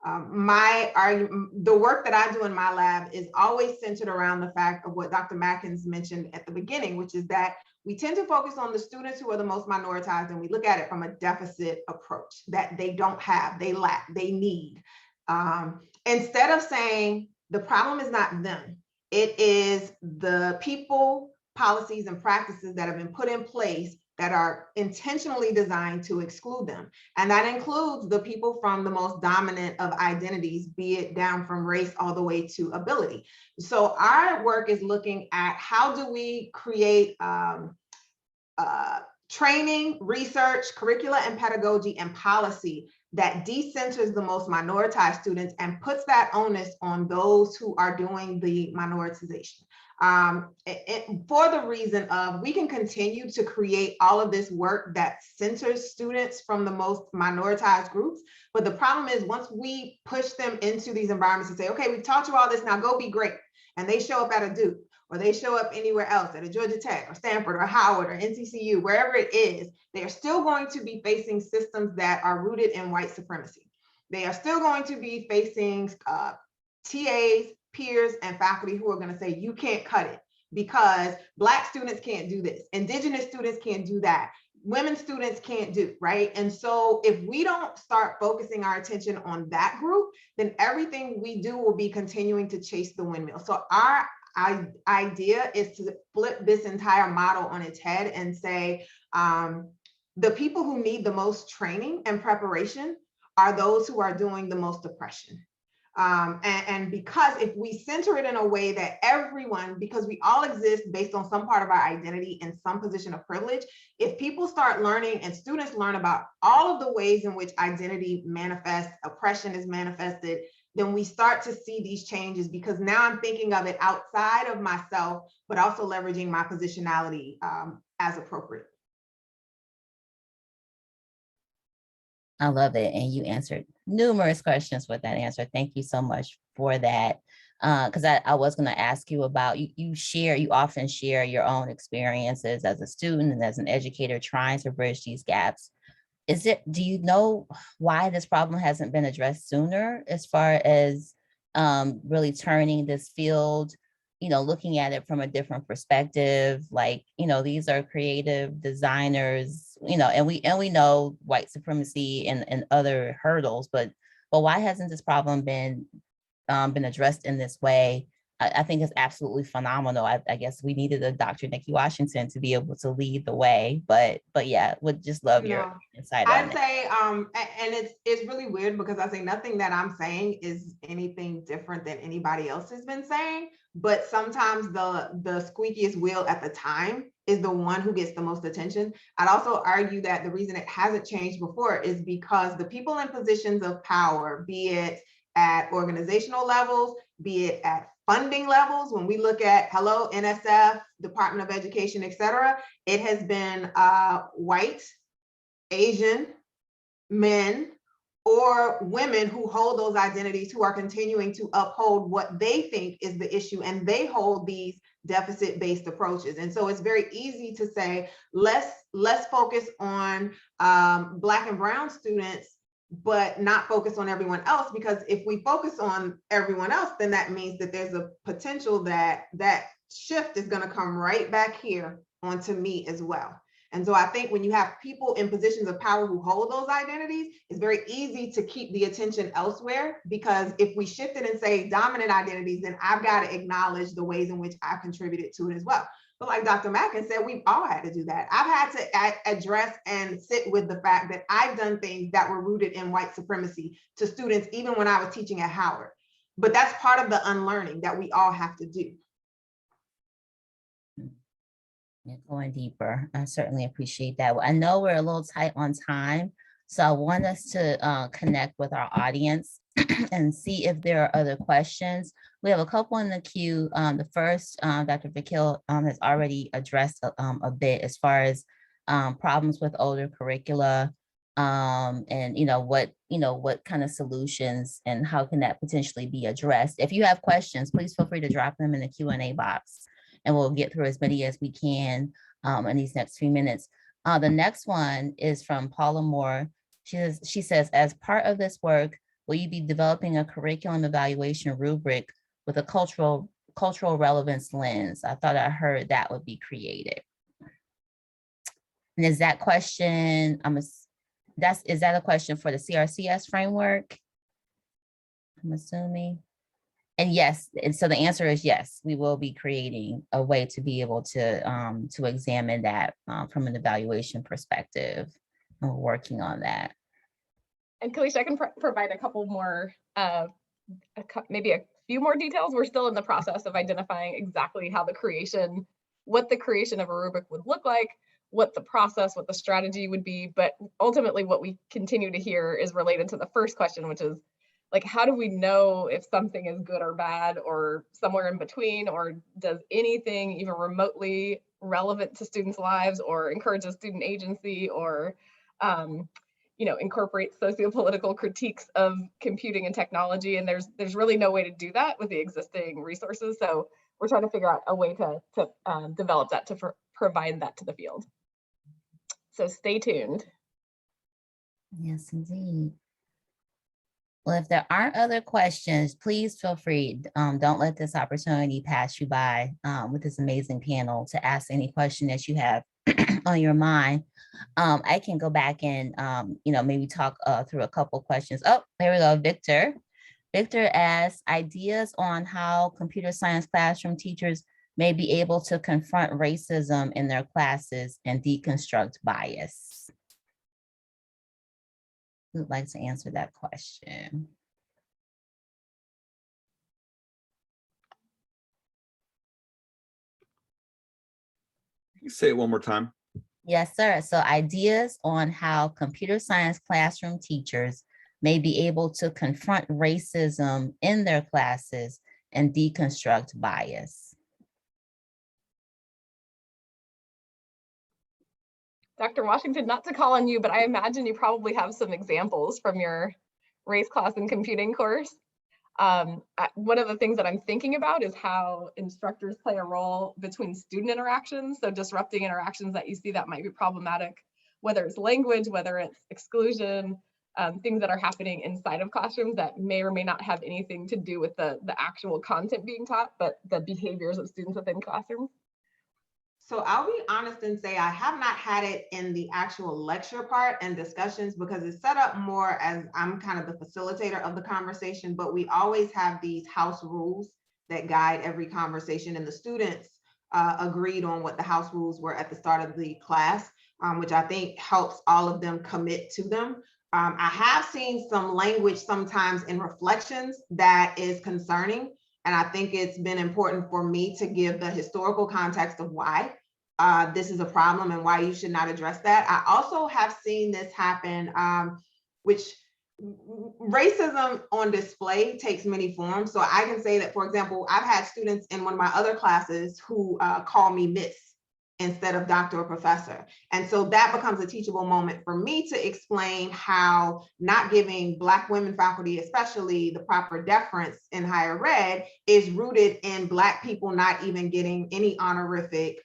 The work that I do in my lab is always centered around the fact of what Dr. Mackins mentioned at the beginning, which is that we tend to focus on the students who are the most minoritized, and we look at it from a deficit approach, that they don't have, they lack, they need. Instead of saying the problem is not them, it is the people, policies, and practices that have been put in place that are intentionally designed to exclude them. And that includes the people from the most dominant of identities, be it down from race all the way to ability. So our work is looking at how do we create training, research, curricula, and pedagogy and policy that decenters the most minoritized students and puts that onus on those who are doing the minoritization. For the reason of we can continue to create all of this work that centers students from the most minoritized groups. But the problem is once we push them into these environments and say, okay, we've taught you all this, now go be great. And they show up at a Duke, or they show up anywhere else at a Georgia Tech or Stanford or Howard or NCCU, wherever it is, they are still going to be facing systems that are rooted in white supremacy. They are still going to be facing TAs, peers, and faculty who are going to say, you can't cut it because Black students can't do this. Indigenous students can't do that. Women students can't do, right? And so if we don't start focusing our attention on that group, then everything we do will be continuing to chase the windmill. So our idea is to flip this entire model on its head and say, the people who need the most training and preparation are those who are doing the most oppression. And because if we center it in a way that everyone, because we all exist based on some part of our identity in some position of privilege, if people start learning and students learn about all of the ways in which identity manifests, oppression is manifested, then we start to see these changes, because now I'm thinking of it outside of myself, but also leveraging my positionality as appropriate. I love it. And you answered numerous questions with that answer. Thank you so much for that. Because I was going to ask you about, you often share your own experiences as a student and as an educator trying to bridge these gaps. Do you know why this problem hasn't been addressed sooner as far as really turning this field, looking at it from a different perspective? Like, these are creative designers, and we know white supremacy and other hurdles, but why hasn't this problem been addressed in this way? I think it's absolutely phenomenal. I guess we needed a Dr. Nikki Washington to be able to lead the way, but yeah, would just love your insight on it. I'd say, and it's really weird because I say nothing that I'm saying is anything different than anybody else has been saying, but sometimes the squeakiest wheel at the time is the one who gets the most attention. I'd also argue that the reason it hasn't changed before is because the people in positions of power, be it at organizational levels, be it at funding levels, when we look at NSF, Department of Education, et cetera, it has been white, Asian, men, or women who hold those identities, who are continuing to uphold what they think is the issue, and they hold these deficit-based approaches. And so it's very easy to say, let's focus on Black and Brown students, but not focus on everyone else, because if we focus on everyone else, then that means that there's a potential that that shift is going to come right back here onto me as well. And so I think when you have people in positions of power who hold those identities, it's very easy to keep the attention elsewhere, because if we shift it and say dominant identities, then I've got to acknowledge the ways in which I've contributed to it as well. But like Dr. Mackin said, we've all had to do that. I've had to address and sit with the fact that I've done things that were rooted in white supremacy to students, even when I was teaching at Howard. But that's part of the unlearning that we all have to do. Going deeper, I certainly appreciate that. I know we're a little tight on time, so I want us to connect with our audience and see if there are other questions. We have a couple in the queue. The first, Dr. Vick has already addressed a bit as far as problems with older curricula, and what kind of solutions and how can that potentially be addressed. If you have questions, please feel free to drop them in the Q&A box, and we'll get through as many as we can in these next few minutes. The next one is from Paula Moore. She says, as part of this work, will you be developing a curriculum evaluation rubric with a cultural relevance lens? I thought I heard that would be created. And is that question, is that a question for the CRCS framework? I'm assuming. And yes, and so the answer is yes, we will be creating a way to be able to examine that from an evaluation perspective. And we're working on that. And Kalisha, I can provide a couple more, maybe a few more details. We're still in the process of identifying exactly how what the creation of a rubric would look like, what the process, what the strategy would be. But ultimately what we continue to hear is related to the first question, which is like, how do we know if something is good or bad or somewhere in between, or does anything even remotely relevant to students' lives or encourages student agency or incorporate sociopolitical critiques of computing and technology? And there's really no way to do that with the existing resources. So we're trying to figure out a way to develop that, to provide that to the field. So stay tuned. Yes, indeed. Well, if there aren't other questions, please feel free. Don't let this opportunity pass you by with this amazing panel to ask any question that you have on your mind. I can go back and, maybe talk through a couple questions. Oh, there we go, Victor. Victor asks, ideas on how computer science classroom teachers may be able to confront racism in their classes and deconstruct bias. Who would like to answer that question? Can you say it one more time? Yes, sir. So ideas on how computer science classroom teachers may be able to confront racism in their classes and deconstruct bias. Dr. Washington, not to call on you, but I imagine you probably have some examples from your race, class, and computing course. One of the things that I'm thinking about is how instructors play a role between student interactions. So disrupting interactions that you see that might be problematic, whether it's language, whether it's exclusion, things that are happening inside of classrooms that may or may not have anything to do with the actual content being taught, but the behaviors of students within classrooms. So I'll be honest and say I have not had it in the actual lecture part and discussions, because it's set up more as I'm kind of the facilitator of the conversation, but we always have these house rules that guide every conversation, and the students agreed on what the house rules were at the start of the class, which I think helps all of them commit to them. I have seen some language sometimes in reflections that is concerning. And I think it's been important for me to give the historical context of why this is a problem and why you should not address that. I also have seen this happen, which racism on display takes many forms. So I can say that, for example, I've had students in one of my other classes who call me Miss instead of doctor or professor. And so that becomes a teachable moment for me to explain how not giving Black women faculty, especially the proper deference in higher ed, is rooted in Black people not even getting any honorific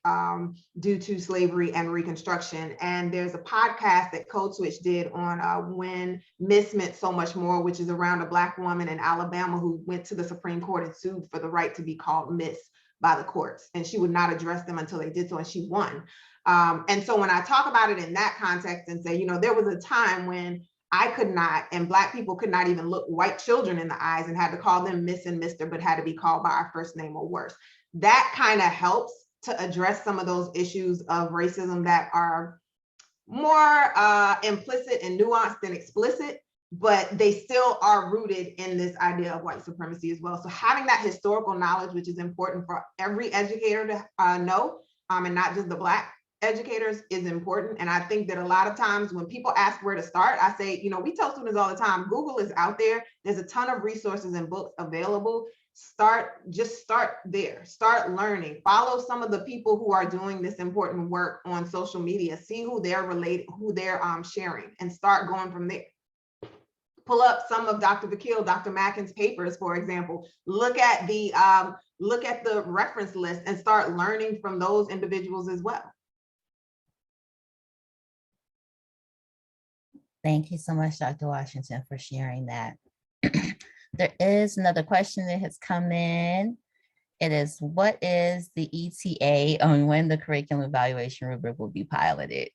due to slavery and Reconstruction. And there's a podcast that Code Switch did on when Miss meant so much more, which is around a Black woman in Alabama who went to the Supreme Court and sued for the right to be called Miss. by the courts, and she would not address them until they did so, and she won. And so when I talk about it in that context and say, you know, there was a time when I could not, and Black people could not even look white children in the eyes and had to call them Miss and Mr., but had to be called by our first name or worse. That kind of helps to address some of those issues of racism that are more implicit and nuanced than explicit, but they still are rooted in this idea of white supremacy as well. So having that historical knowledge, which is important for every educator to know, and not just the Black educators, is important. And I think that a lot of times when people ask where to start, I say, you know, we tell students all the time, Google is out there. There's a ton of resources and books available. Just start there, start learning, follow some of the people who are doing this important work on social media, see who they're related, who they're sharing, and start going from there. Pull up some of Dr. Vick, Dr. Mackin's papers, for example. Look at the reference list and start learning from those individuals as well. Thank you so much, Dr. Washington, for sharing that. There is another question that has come in. It is, what is the ETA on when the curriculum evaluation rubric will be piloted?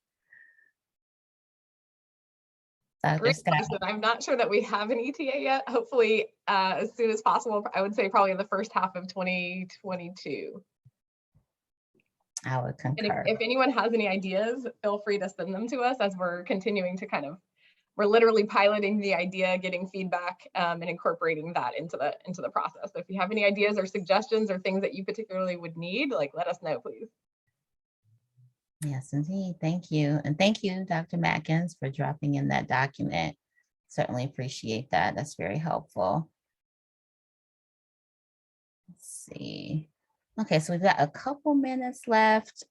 Dr. Great Scott. question. I'm not sure that we have an ETA yet. Hopefully, as soon as possible. I would say probably in the first half of 2022. I would concur. And if anyone has any ideas, feel free to send them to us as we're continuing to we're literally piloting the idea, getting feedback, and incorporating that into the process. So if you have any ideas or suggestions or things that you particularly would need, let us know, please. Yes, indeed. Thank you. And thank you, Dr. Mackins, for dropping in that document. Certainly appreciate that. That's very helpful. Let's see. Okay, so we've got a couple minutes left.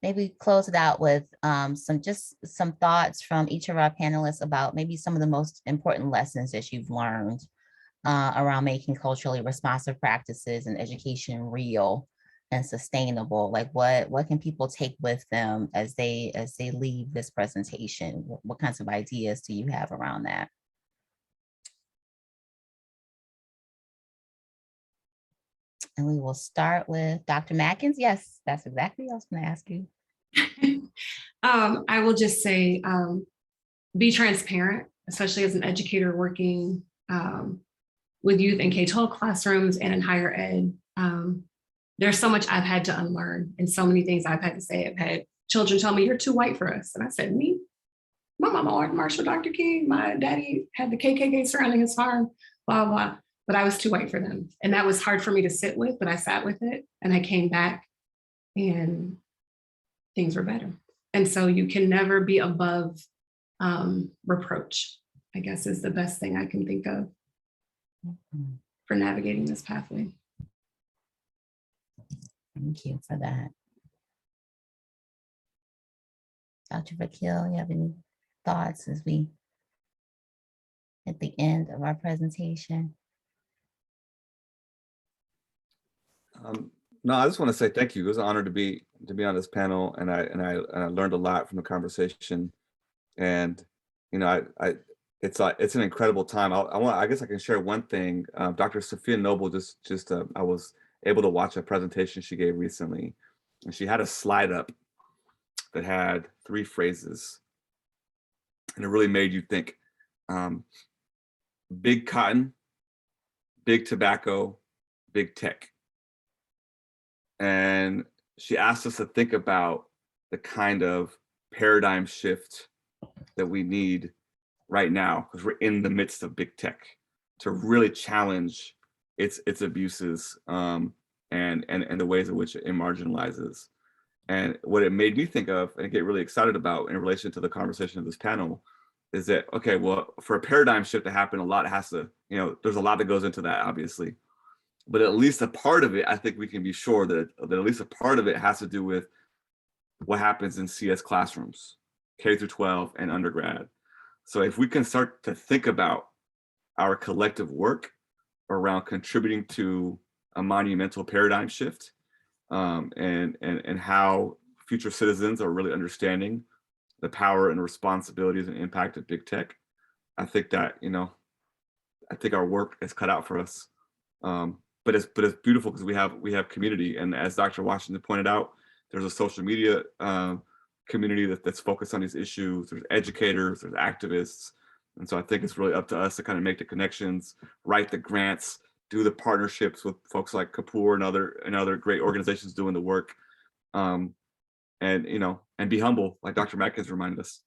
Maybe close it out with some thoughts from each of our panelists about maybe some of the most important lessons that you've learned around making culturally responsive practices and education real and sustainable. Like what can people take with them as they leave this presentation? What kinds of ideas do you have around that? And we will start with Dr. Mackins. Yes, that's exactly what I was going to ask you. I will just say, be transparent, especially as an educator working with youth in K-12 classrooms and in higher ed. There's so much I've had to unlearn and so many things I've had to say. I've had children tell me, "You're too white for us." And I said, "Me? My mama Marshall Dr. King, my daddy had the KKK surrounding his farm, blah, blah." But I was too white for them. And that was hard for me to sit with, but I sat with it and I came back and things were better. And so you can never be above reproach, I guess, is the best thing I can think of for navigating this pathway. Thank you for that. Dr. Vick, you have any thoughts as we at the end of our presentation? No, I just want to say thank you. It was an honor to be on this panel, and I learned a lot from the conversation. And you know, it's an incredible time. I guess I can share one thing. Dr. Sophia Noble I was able to watch a presentation she gave recently, and she had a slide up that had 3 phrases, and it really made you think. Big cotton, big tobacco, big tech. And she asked us to think about the kind of paradigm shift that we need right now, because we're in the midst of big tech, to really challenge its abuses and the ways in which it marginalizes. And what it made me think of and get really excited about in relation to the conversation of this panel is that, okay, well, for a paradigm shift to happen, a lot has to, there's a lot that goes into that, obviously. But at least a part of it, I think we can be sure that at least a part of it has to do with what happens in CS classrooms, K through 12 and undergrad. So if we can start to think about our collective work around contributing to a monumental paradigm shift, and how future citizens are really understanding the power and responsibilities and impact of big tech, I think that, I think our work is cut out for us. it's beautiful because we have community, and as Dr. Washington pointed out, there's a social media community that's focused on these issues. There's educators, there's activists, and so I think it's really up to us to kind of make the connections, write the grants, do the partnerships with folks like Kapoor and other great organizations doing the work, and and be humble, like Dr. Mack has reminded us.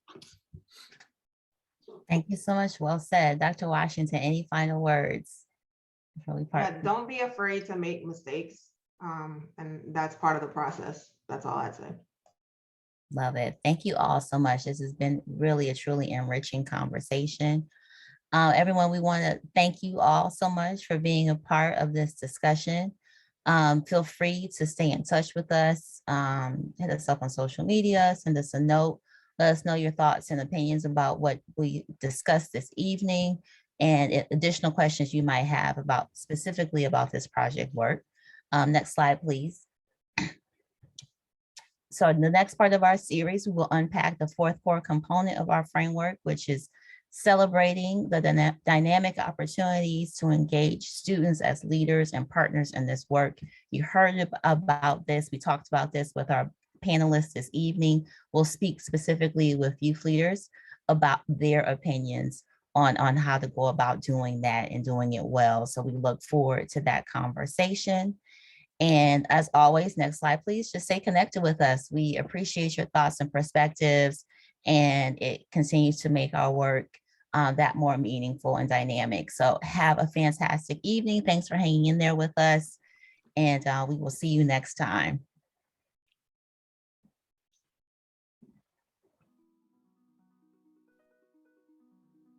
Thank you so much. Well said. Dr. Washington, any final words before we part? Yeah, don't be afraid to make mistakes. And that's part of the process. That's all I'd say. Love it. Thank you all so much. This has been really a truly enriching conversation. Everyone, we want to thank you all so much for being a part of this discussion. Feel free to stay in touch with us. Hit us up on social media, send us a note. Let us know your thoughts and opinions about what we discussed this evening and additional questions you might have specifically about this project work. Next slide, please. So in the next part of our series, we will unpack the fourth core component of our framework, which is celebrating the dynamic opportunities to engage students as leaders and partners in this work. You heard about this. We talked about this with our panelists this evening. We'll speak specifically with youth leaders about their opinions on how to go about doing that and doing it well. So we look forward to that conversation. And as always, next slide, please, just stay connected with us. We appreciate your thoughts and perspectives, and it continues to make our work that more meaningful and dynamic. So have a fantastic evening. Thanks for hanging in there with us, and we will see you next time.